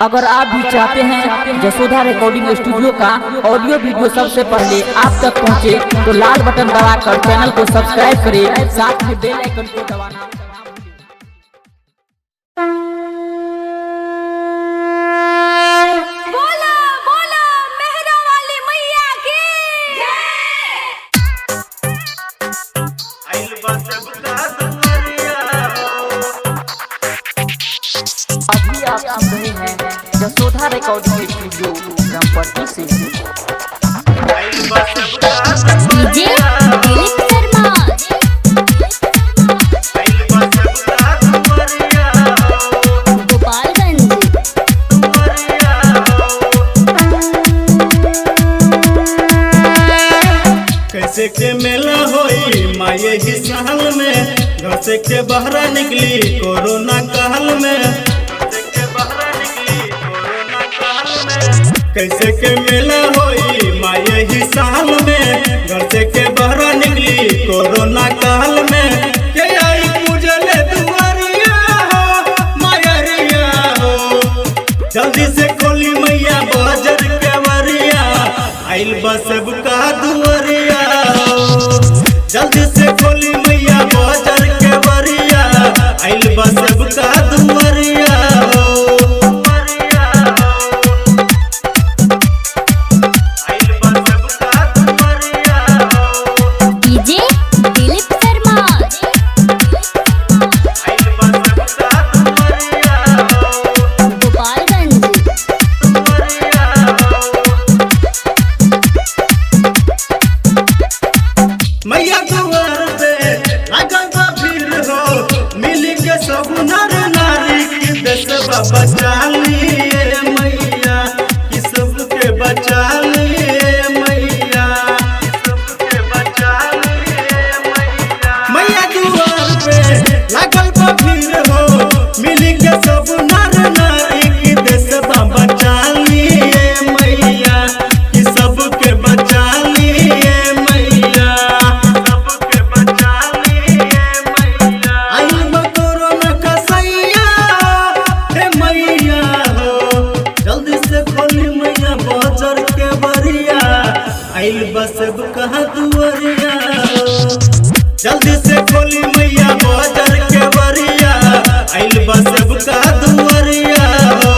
अगर आप भी चाहते हैं जसोधा रिकॉर्डिंग स्टूडियो का ऑडियो वीडियो सबसे पहले आप तक पहुंचे, तो लाल बटन दबाकर चैनल को सब्सक्राइब करें, साथ में बेल आइकन को दबाना। अभी आप सुन रहे हैं जसोधा रिकॉर्डिंग स्टूडियो रामपट्टी से। डीजे दिलीप शर्मा गोपालगंज। कैसे के मेला होई माये ही साल में, घर से के बहरा निकली कोरोना काल में। कैसे के मेला होई माये ही साल में, घर से के बहरा निकली कोरोना काल में। के आई पूजले दुआरिया हो मायरिया हो, जल्दी से खोली मैया बाजार के वरिया। आइल बस बुका दुआरिया हो, जल्दी से खोली मैया बाजार के वरिया। आइल बस बुका दुआरिया हो। मैया दुआर पे लागल बा भीड़ हो, मिली के सब नर नारी की देशवा बचा लिए मैया, कि सबके बचा लिए मैया, सबके बचा लिए मैया। मैया दुआर पे लागल बा भीड़ हो, मिली के सब नर नारी की देशवा बचा लिए मैया, कि सबके बचा लिए मैया। आइल बस कहा दुआरिया, जल्दी से खोली मैया बाजार के बरिया। आइल बस कहा दुआरिया हो,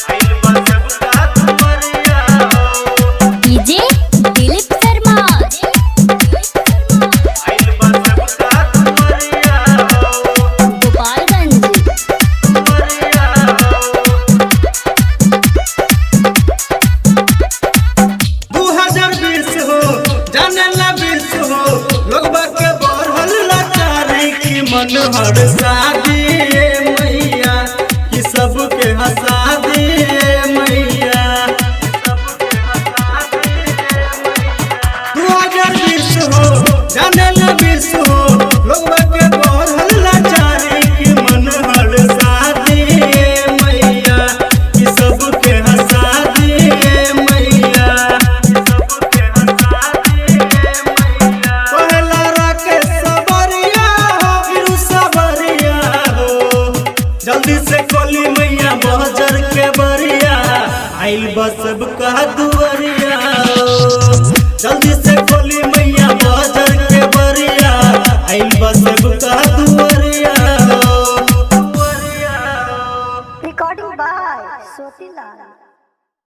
आइल बस कहा दुआरिया हो। डीजे दिलीप शर्मा आइल बस कहा दुआरिया हो, गोपालगंज। 2020 हो जाने ला 20 हो, लोगबा के बढ़ल लाचारी की मन हर शादी मैया, कि सबके हंसा दे मैया, सबके हंसा दे मैया। 2020 हो जाने ला 20 हो, लोगबा के बढ़ल लाचारी की मन हर शादी मैया, कि सबके हंसा दे मैया। जल्दी से खोली मैया बाजार के बरिया। आइल बस कहा दुआरिया हो, जल्दी से खोली मैया बाजार के बरिया। आइल बस कहा दुआरिया हो। Recording by Sotilaal.